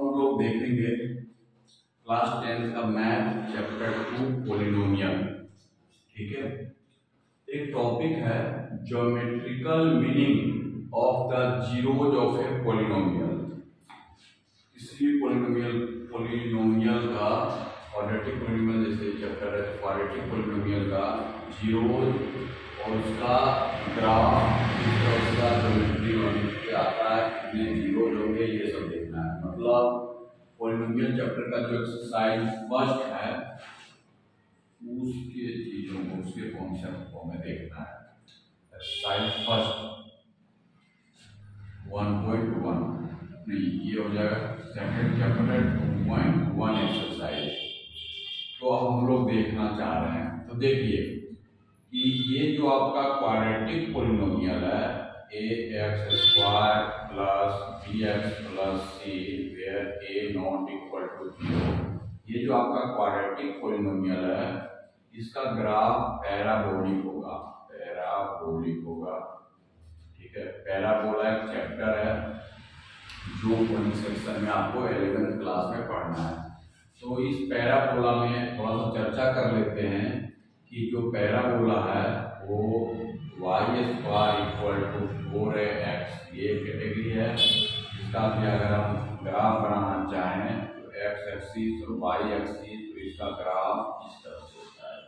हम लोग देखेंगे क्लास 10 का मैथ चैप्टर 2 पॉलिनोमियल। ठीक है, एक टॉपिक है geometrical meaning of the zeros of a polynomial. इसी पॉलिनोमियल का क्वाड्रेटिक पॉलिनोमियल जैसे चैप्टर है, क्वाड्रेटिक पॉलिनोमियल का जीरोज और उसका ग्राफ, उसका ज्योमेट्री आता है, कितने जीरोज होंगे ये सब देखना है। मतलब पॉलिनोमियल चैप्टर का जो एक्सरसाइज फर्स्ट है उसके चीजों को, उसके कॉन्सेप्ट को हमें देखना है। एक्सरसाइज फर्स्ट 1.1 नहीं, ये हो जाएगा सेकंड चैप्टर 2.1 एक्सरसाइज। तो अब हम लोग देखना चाह रहे हैं, तो देखिए कि ये जो आपका क्वाड्रेटिक पॉलिनोमियल है ax² plus bx plus c where a not equal to 0, ये जो आपका क्वाड्रेटिक पॉलिनोमियल है इसका ग्राफ पैराबोलिक होगा, पैराबोलिक होगा। ठीक है, पैराबोला एक चैप्टर है जो पॉइंट सेक्शन में आपको 11th क्लास में पढ़ना है। तो इस पैराबोला में थोड़ा सा चर्चा कर लेते हैं कि जो पैराबोला है वो y² इक्वल टू 4ax ये कैटेगरी है। इसका भी अगर हम ग्राफ बनाना चाहें तो x एक्सिस और y एक्सिस, तो इसका ग्राफ इस तरह से होता है।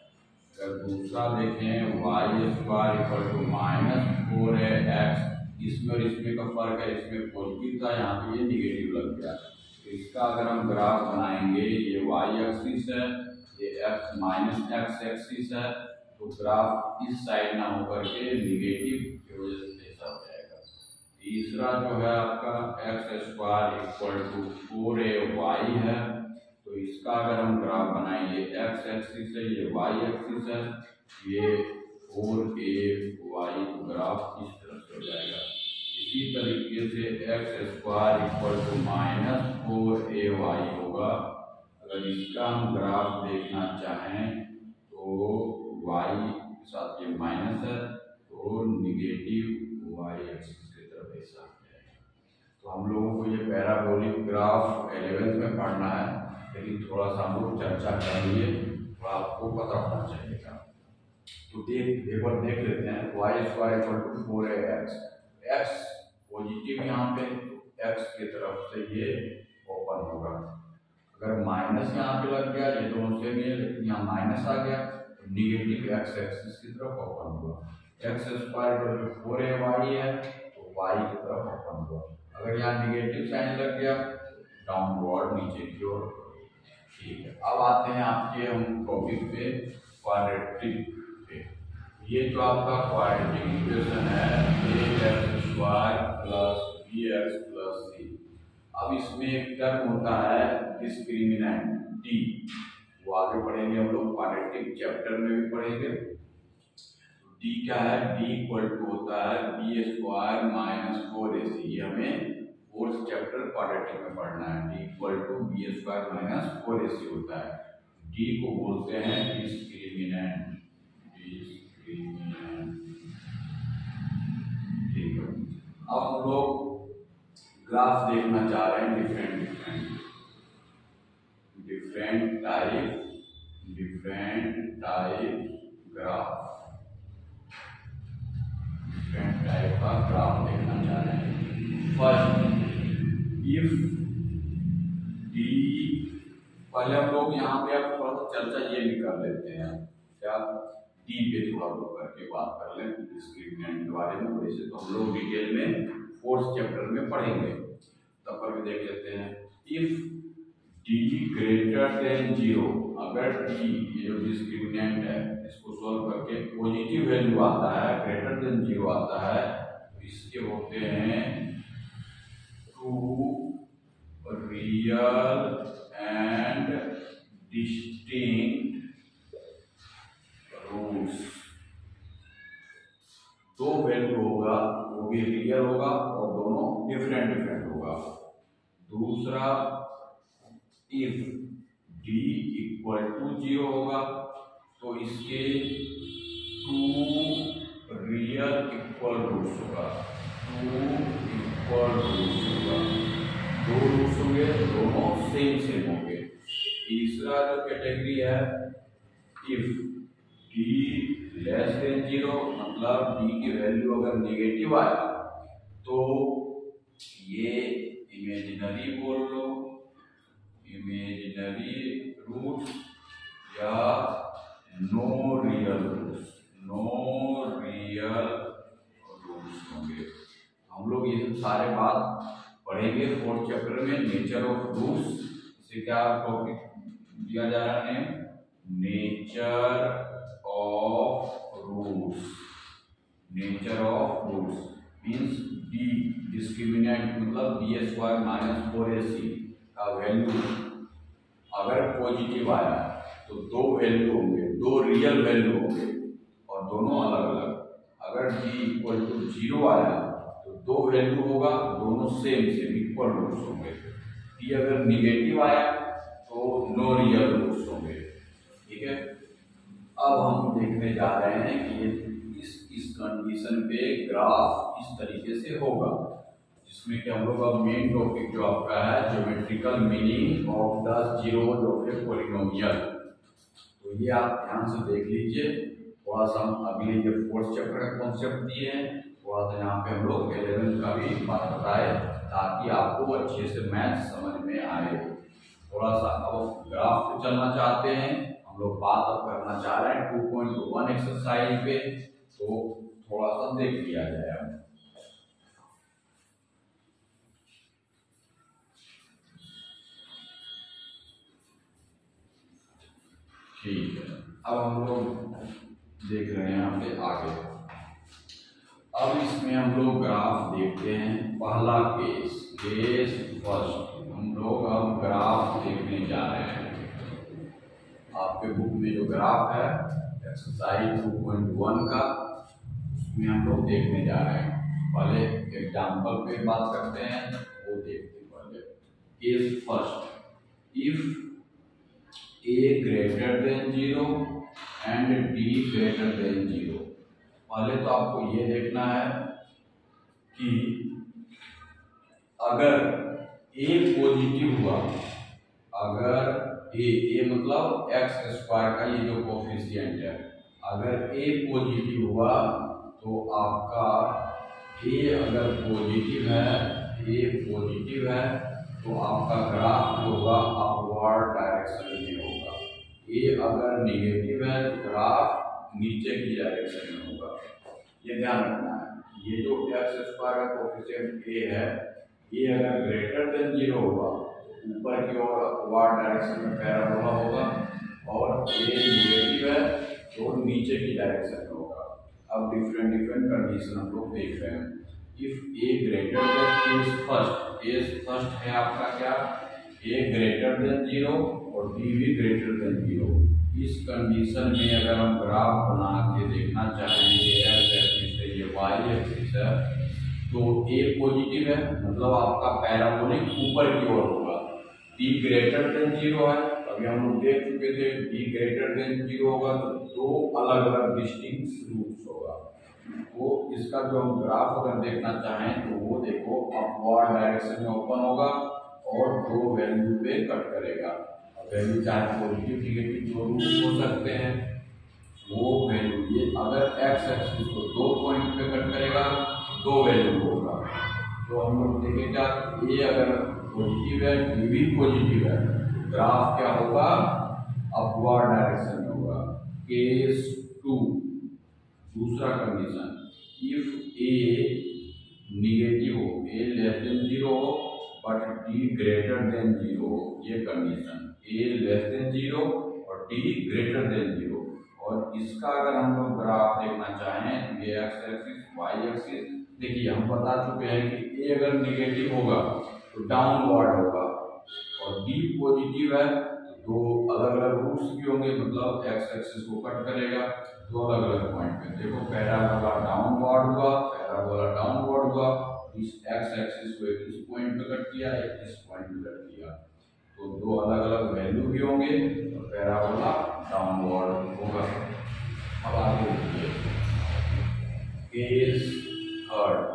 अगर दूसरा देखें y² इक्वल टू -4ax, इसमें और इसमें का फर्क है, इसमें पॉजिटिव था, यहाँ पे ये निगेटिव लग गया। तो इसका अगर हम ग्राफ बनाएंगे, ये y एक्सिस है, ये x एक्सिस है, तो ग्राफ इस साइड ना होकर के निगेटिव की वजह से ऐसा हो जाएगा। तीसरा जो है आपका x² इक्वल टू 4ay है, तो इसका अगर हम ग्राफ बनाएंगे, x एक्सिस है, ये y एक्सिस है, ये 4ay, तो ग्राफ इस तरह से हो जाएगा। इसी तरीके से x² इक्वल टू -4ay होगा। अगर इसका हम ग्राफ देखना चाहें तो y के साथ ये माइनस है, तो निगेटिव y एक्सिस की तरफ ऐसा जाएगा। तो हम लोगों को ये पैराबोलिक ग्राफ 11th में पढ़ना है, लेकिन थोड़ा सा हम लोग चर्चा कर लिए तो आपको पता होना चाहिएगा। तो एक बार देख लेते हैं, y² equal to 4ax, x positive यहाँ पे, x की तरफ से ये ओपन होगा। अगर माइनस यहाँ पे लग गया, ये दोनों सेम है लेकिन यहाँ माइनस आ गया, तो निगेटिव x एक्सिस की तरफ ओपन हुआ। x² 4ay है तो y की तरफ ओपन हुआ। अगर यहाँ निगेटिव साइन लग गया, डाउनवर्ड नीचे की ओर। ठीक है, अब आते हैं आपके हम टॉपिक पे, क्वाड्रेटिक पे। ये जो आपका क्वाड्रेटिक इक्वेशन है ax² plus bx plus c, अब इसमें एक टर्म होता है डिस्क्रिमिनेंट d, वो आगे पढ़ेंगे हम लोग, क्वाड्रेटिक चैप्टर में भी पढ़ेंगे। d क्या है, d इक्वल टू होता है b² माइनस 4ac, ये हमें फोर्थ चैप्टर क्वाड्रेटिक में पढ़ना है। d equal to b² minus 4ac होता है। d को बोलते हैं डिस्क्रिमिनेंट, ठीक है। अब हम लोग ग्राफ देखना चाह रहे हैं, different type graph, different type का ग्राफ देखना चाह रहे हैं। फर्स्ट इफ d, पहले हम लोग यहाँ पे अब थोड़ा सा चर्चा ये भी कर लेते हैं, क्या d पे थोड़ा लोग करके बात कर लें डिस्क्रिमिनेंट के बारे में। वैसे तो हम लोग डिटेल में फोर्थ चैप्टर में पढ़ेंगे, तब पर भी देख लेते हैं। इफ d ग्रेटर देन 0, अगर d ये जो डिस्क्रिमिनेंट है इसको सॉल्व करके पॉजिटिव वैल्यू आता है, ग्रेटर देन 0 आता है, तो इसके होते हैं two real and distinct roots. दो वैल्यू होगा, वो भी रियल होगा और दोनों डिफरेंट होगा। दूसरा इफ d इक्वल टू 0 होगा तो इसके टू रियल इक्वल रूट्स होगा, दो रूट्स होंगे, दोनों सेम सेम होंगे। तीसरा जो कैटेगरी है, इफ डी लेस देन 0, मतलब डी की वैल्यू अगर नेगेटिव आया तो ये इमेजिनरी बोल लो, इमेजिनरी रूट्स या no real roots, no real roots होंगे। हम लोग ये सारे बात पढ़ेंगे 4th चैप्टर में, नेचर ऑफ रूट्स। इसे क्या टॉपिक दिया जा रहा है, nature of roots. Nature of roots means D discriminant, मतलब बी स्क्वायर माइनस 4ac का वैल्यू अगर पॉजिटिव आया तो दो वैल्यू होंगे, दो रियल वैल्यू होंगे और दोनों अलग अलग। अगर डी इक्वल टू 0 आया तो दो वैल्यू होगा, दोनों सेम सेम इक्वल रूट्स होंगे। डी अगर निगेटिव आया तो नो रियल रूट्स होंगे। ठीक है, अब हम देखने जा रहे हैं कि इस कंडीशन पे ग्राफ इस तरीके से होगा, जिसमें कि हम लोग का मेन टॉपिक जो आपका है geometrical meaning of the zeros of a polynomial. तो ये आप ध्यान से देख लीजिए। थोड़ा सा हम अगले ये 4th चैप्टर का कॉन्सेप्ट दिए हैं, थोड़ा सा यहाँ पे हम लोग 11th का भी बात बताए ताकि आपको अच्छे से मैथ समझ में आए। थोड़ा सा अब ग्राफ पे चलना चाहते हैं हम लोग, बात अब करना चाह रहे हैं 2.1 एक्सरसाइज पे, तो थोड़ा सा देख लिया जाए। ठीक है, अब हम लोग देख रहे हैं यहाँ पे आगे। अब इसमें हम लोग ग्राफ देखते हैं। पहला केस, केस फर्स्ट, हम लोग अब ग्राफ देखने जा रहे हैं। आपके बुक में जो ग्राफ है एक्सरसाइज 2.1 का, उसमें हम लोग देखने जा रहे हैं। पहले एग्जाम्पल पे बात करते हैं, वो देखते हैं पहले। Case first, if a greater than 0 and d greater than 0। पहले तो आपको ये देखना है कि अगर a पॉजिटिव हुआ, अगर a मतलब x स्क्वायर का ये जो कोफिशिएंट है, अगर a पॉजिटिव हुआ तो आपका a अगर पॉजिटिव है, a पॉजिटिव है तो आपका ग्राफ होगा अपवर्ड डायरेक्शन में होगा। ए अगर नेगेटिव है तो ग्राफ नीचे की डायरेक्शन में होगा। ये ध्यान रखना है। ये जो एक्स स्क्वायर का कोफिशिएंट ए है, ये अगर ग्रेटर देन 0 होगा तो ऊपर की ओर अपवर्ड डायरेक्शन में पैराबोला होगा, और ए नेगेटिव है तो नीचे की डायरेक्शन में होगा। अब डिफरेंट कंडीशन हम लोग देख रहे हैं। If A greater then is first, A first है आपका क्या, ए ग्रेटर देन 0 और डी भी ग्रेटर देन 0। इस कंडीशन में अगर हम ग्राफ बना के देखना चाहेंगे, एक्स एक्सिस है, ये वाई एक्सिस है, तो ए पॉजिटिव है मतलब आपका पैराबोलिक ऊपर की ओर होगा। डी ग्रेटर देन 0 है, अभी हम लोग देख चुके थे, डी ग्रेटर देन 0 होगा तो दो अलग अलग डिस्टिंक्ट रूट्स होगा। तो इसका जो हम ग्राफ अगर देखना चाहें तो वो देखो अपवर्ड डायरेक्शन में ओपन होगा और दो वैल्यू पे कट करेगा। वैल्यू चाहे पॉजिटिव निगेटिव दो रूट हो सकते हैं, वो वैल्यू ये अगर एक्स एक्सिस को दो पॉइंट पे कट करेगा दो वैल्यू होगा। तो हम लोग देखेगा ये अगर पॉजिटिव है, डी भी पॉजिटिव है, ग्राफ क्या होगा, अपवर्ड डायरेक्शन में होगा। केस 2, दूसरा कंडीशन, इफ ए निगेटिव हो, ए लेस देन 0 हो बट डी ग्रेटर देन 0, ये कंडीशन, ए लेस देन 0 और डी ग्रेटर देन 0। और इसका अगर हम लोग ग्राफ देखना चाहें, ये एक्स एक्सिस वाई एक्सिस, देखिए हम बता चुके हैं कि ए अगर निगेटिव होगा तो डाउनवर्ड होगा और डी पॉजिटिव है तो दो अलग अलग रूट्स भी होंगे, मतलब एक्स एक्सिस को कट करेगा दो अलग अलग पॉइंट पे। देखो पैराबोला डाउनवर्ड हुआ, पैराबोला डाउनवर्ड हुआ, इस एक्स एक्सिस को एक इस पॉइंट पे कट किया, एक इस पॉइंट पे कट किया, तो दो अलग अलग वैल्यू भी होंगे और पैराबोला डाउनवर्ड होगा। अब आगे देखिए केस थर्ड।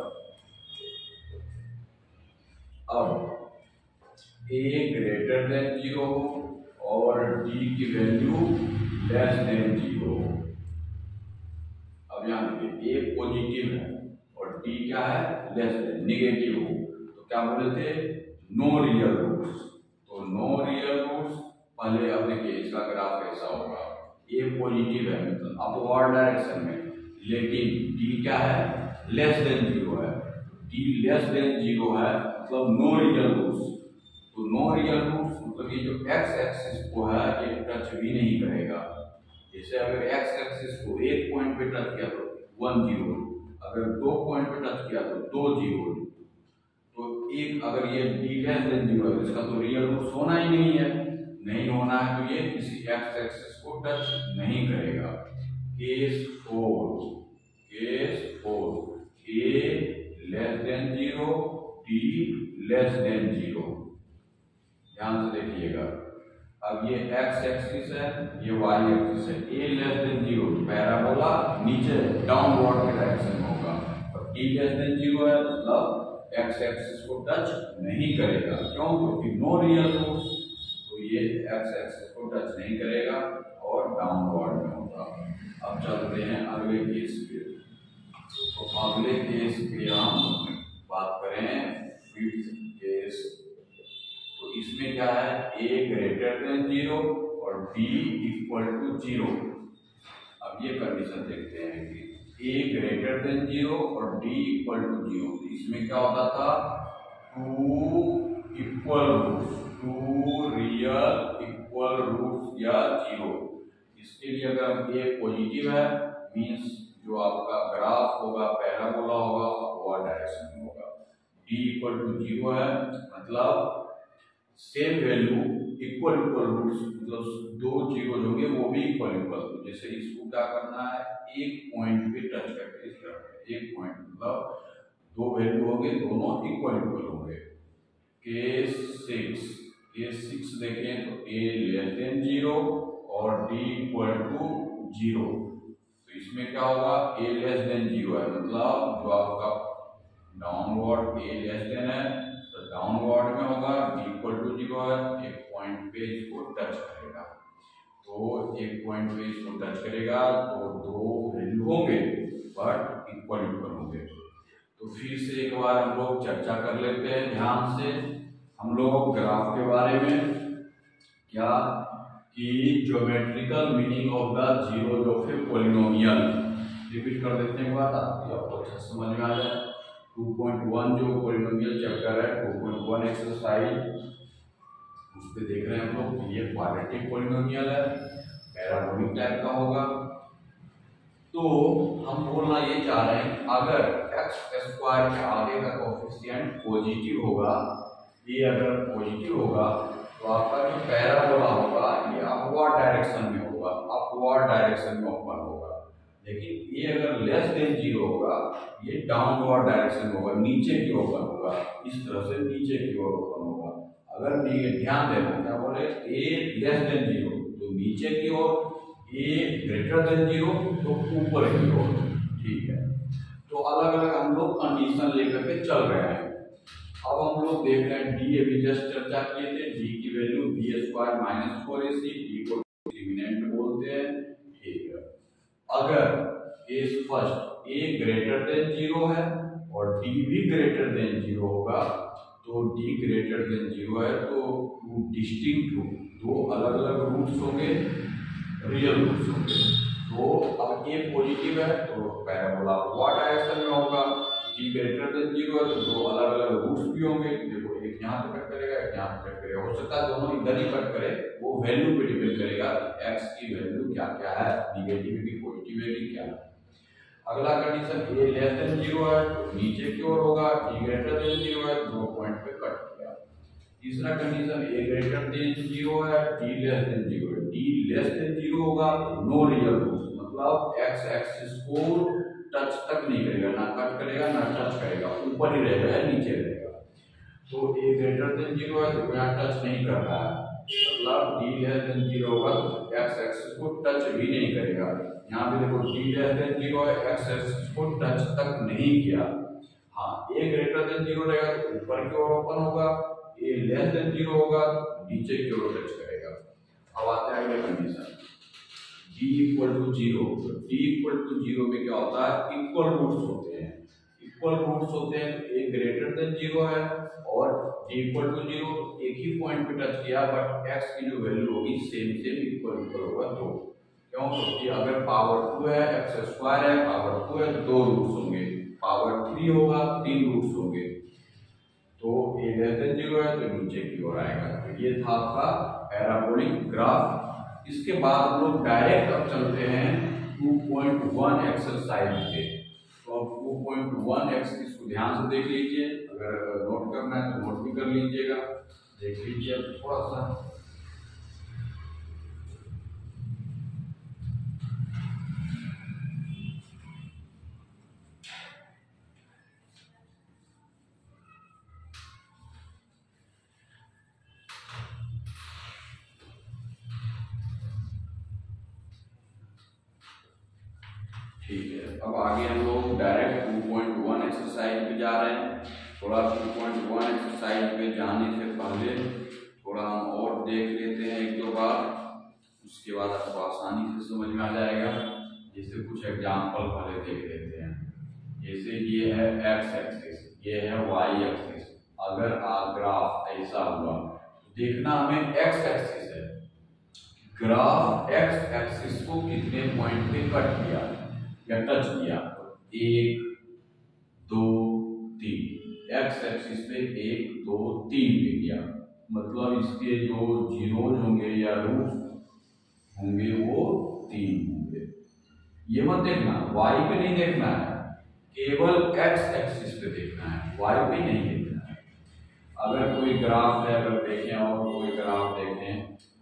अब ए ग्रेटर देन 0 और डी की वैल्यू लेस देन 0। अब यहाँ देखिए ए पॉजिटिव है और डी क्या है, लेस देन, निगेटिव हो, तो क्या बोले थे, नो रियल रूट्स। तो नो रियल रूट्स पहले, अब देखिए इसका ग्राफ कैसा होगा, ए पॉजिटिव है मतलब अपवर्ड डायरेक्शन में, लेकिन डी क्या है, लेस देन 0 है। डी लेस देन 0 है मतलब नो रियल रूट्स। तो नो रियल रूट्स मतलब ये जो एक्स एक्सिस को है ये टच भी नहीं करेगा। जैसे अगर एक्स एक्सिस को एक पॉइंट पे टच किया तो 1 0, अगर 2 पॉइंट पे टच किया तो 2 0। तो एक अगर ये डी लेस देन 0 है, इसका तो रियल रूट्स होना ही नहीं है, नहीं होना है तो ये किसी एक्स एक्सिस को टच नहीं करेगा। Case 4 a less than 0, d less than 0। ध्यान से देखिएगा, अब ये एक्स एक्सिस है, ये वाई एक्सिस है, ए लेस देन 0 पैराबोला नीचे डाउनवर्ड के डायरेक्शन में होगा, और डी लेस देन 0 है मतलब एक्स एक्सिस को टच नहीं करेगा। क्यों? क्योंकि नो रियल रूट्स, तो ये एक्स एक्सिस को टच नहीं करेगा और डाउनवर्ड में होगा। अब चलते हैं अगले केस पे। तो अगले केस पे हम बात करें फिफ्थ केस। तो इसमें क्या है, ए ग्रेटर देन 0 और डी इक्वल टू 0। अब ये कंडीशन देखते हैं कि ए ग्रेटर देन 0 और डी इक्वल टू 0। तो इसमें क्या होता था, two equal roots, two real equal roots या 0। इसके लिए अगर ए पॉजिटिव है मीन्स जो आपका ग्राफ होगा पैराबोला होगा, अपवर्ड डायरेक्शन में होगा। डी इक्वल टू 0 है मतलब सेम वैल्यू इक्वल रूट्स, मतलब 2 0 होंगे वो भी इक्वल। तो जैसे इसको क्या करना है, एक पॉइंट पे टच करके इस तरह एक पॉइंट मतलब 2 वैल्यू होंगे, दोनों इक्वल होंगे। केस 6 देखें तो ए लेस देन 0 और डी इक्वल टू 0। तो इसमें क्या होगा, ए लेस देन 0 है मतलब जो आपका डाउनवर्ड ए लेस देन है तो डाउनवर्ड में होगा, डी इक्वल टू 0 है, एक पॉइंट पे इसको टच करेगा। तो एक पॉइंट पे इसको टच करेगा तो 2 वैल्यू होंगे बट इक्वल होंगे। तो फिर से एक बार हम लोग चर्चा कर लेते हैं ध्यान से। हम लोग ग्राफ के बारे में क्या कि geometrical meaning of the zeros of a polynomial repeat कर देते हैं बात, आपको अच्छा समझ में आ जाए। 2.1 जो पॉलिनोमियल चैप्टर है 2.1 एक्सरसाइज उस पे देख रहे हैं हम लोग। ये क्वाड्रेटिक पॉलिनोमियल है, पैराबोलिक टाइप का होगा। तो हम बोलना ये चाह रहे हैं अगर एक्स स्क्वायर के आगे का कोएफिशिएंट पॉजिटिव होगा, ये अगर पॉजिटिव होगा तो आपका जो पैराबोला होगा ये अपवर्ड डायरेक्शन में होगा, अपवर्ड डायरेक्शन में ओपन होगा। लेकिन ये अगर लेस देन 0 होगा ये डाउनवर्ड डायरेक्शन में होगा, नीचे की ओर ओपन होगा, इस तरह से नीचे की ओर ओपन होगा। अगर ध्यान देना क्या बोले, ए लेस देन 0 तो नीचे की ओर, ए ग्रेटर देन 0 तो ऊपर की ओर। ठीक है, तो अलग अलग हम लोग कंडीशन लेकर के चल रहे हैं। अब हम लोग देख रहे हैं डी, अभी जस्ट चर्चा किए थे, डी की value B square minus 4ac, D को डिटरमिनेंट बोलते हैं। ठीक है, अगर case first A greater than 0 है और डी भी ग्रेटर देन 0 होगा, तो डी ग्रेटर देन 0 है तो 2 डिस्टिंक्ट रूट, 2 अलग अलग रूट्स होंगे, रियल रूट्स होंगे। तो अब ए पॉजिटिव है तो पैराबोला अपवर्ड डायरेक्शन में होगा, डी ग्रेटर देन 0 है तो 2 अलग अलग रूट्स भी होंगे। देखो एक यहाँ पे कट करेगा, एक यहाँ पे कट करेगा, हो सकता है दोनों इधर ही कट करे, वो वैल्यू पे डिपेंड करेगा एक्स की वैल्यू क्या क्या है, निगेटिव है कि पॉजिटिव है कि क्या है। अगला कंडीशन ए लेस देन 0 है तो नीचे की ओर होगा, डी ग्रेटर देन 0 है 2 पॉइंट पे कट किया। तीसरा कंडीशन ए ग्रेटर देन 0 है, डी लेस देन 0 है, डी लेस देन 0 होगा नो रियल रूट्स, मतलब एक्स एक्सिस को टच तक नहीं करेगा, ना कट करेगा ना टच करेगा, ऊपर ही रहेगा या नीचे रहेगा। तो ए ग्रेटर देन 0 है तो यहाँ टच नहीं कर रहा है, मतलब डी लेस देन 0 होगा तो एक्स एक्सिस को टच भी नहीं करेगा। यहाँ पे देखो डी लेस देन 0 है, एक्स एक्सिस को टच तक नहीं किया। हाँ, ए ग्रेटर देन 0 रहेगा तो ऊपर की ओर ओपन होगा, ए लेस देन 0 होगा नीचे की ओर टच करेगा। अब आते हैं अगले condition d equal to 0। d equal to 0 में क्या होता है, इक्वल रूट्स होते हैं। इक्वल रूट्स होते हैं तो a ग्रेटर देन 0 है और d इक्वल टू 0 एक ही पॉइंट पे टच किया बट x की जो वैल्यू होगी सेम इक्वल होगा 2। क्यों? क्योंकि अगर पावर 2 है x स्क्वायर है पावर 2 है 2 रूट्स होंगे, पावर 3 होगा 3 रूट्स होंगे। तो a लेस देन 0 है तो नीचे की ओर आएगा। तो ये था आपका पैराबोलिक ग्राफ। इसके बाद हम लोग डायरेक्ट अब चलते हैं 2.1 एक्सरसाइज पे। तो अब 2.1 इसको ध्यान से देख लीजिए, अगर नोट करना है तो नोट भी कर लीजिएगा, देख लीजिए अब थोड़ा सा। ठीक है, अब आगे हम लोग डायरेक्ट 2.1 एक्सरसाइज पे जा रहे हैं। थोड़ा 2.1 एक्सरसाइज पे जाने से पहले थोड़ा हम और देख लेते हैं एक दो बार, उसके बाद आपको आसानी से समझ में आ जाएगा। जैसे कुछ एग्जाम्पल पहले देख लेते हैं। जैसे ये है एक्स एक्सिस, ये है वाई एक्सिस। अगर ग्राफ ऐसा हुआ तो देखना हमें एक्स एक्सिस है, ग्राफ एक्स एक्सिस को कितने पॉइंट पे कट किया या टच किया। तो 1 2 3 एक्स एक्सिस पे 1 2 3 पे किया, मतलब इसके जो जीरोज होंगे या रूट्स होंगे वो 3 होंगे। ये मत देखना, वाई पे नहीं देखना है, केवल एक्स एक्सिस पे देखना है, वाई पे नहीं देखना है। अगर कोई ग्राफ है, अगर देखें और कोई ग्राफ देखें,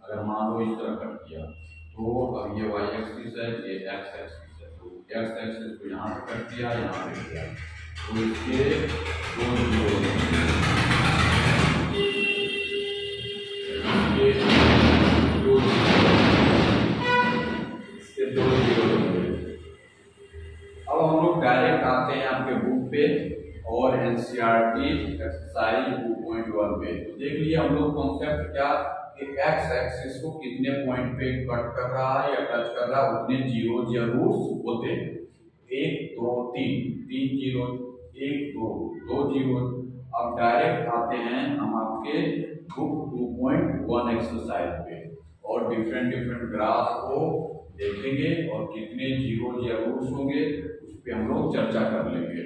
अगर मान लो इस तरह कट किया तो अब ये वाई एक्सिस है, ये एक्स एक्सिस है। तो एक्स एक्सिस को यहाँ पे कट किया, यहाँ पे किया, तो इसके दो जीरो अब हम लोग डायरेक्ट आते हैं आपके बुक पे और एनसीईआरटी एक्सरसाइज 2.1 पे। तो देख लिए हम लोग कॉन्सेप्ट क्या, एक्स एक्सिस को कितने पॉइंट पे कट कर रहा है या टच कर रहा है उतने जीरोज या रूट्स होते हैं। 1 2 3 3 जीरो, 1 2 2 जीरो। अब डायरेक्ट आते हैं हम आपके बुक 2.1 एक्सरसाइज पे और डिफरेंट ग्राफ को देखेंगे और कितने जीरोज या रूट्स होंगे उस पर हम लोग चर्चा कर लेंगे।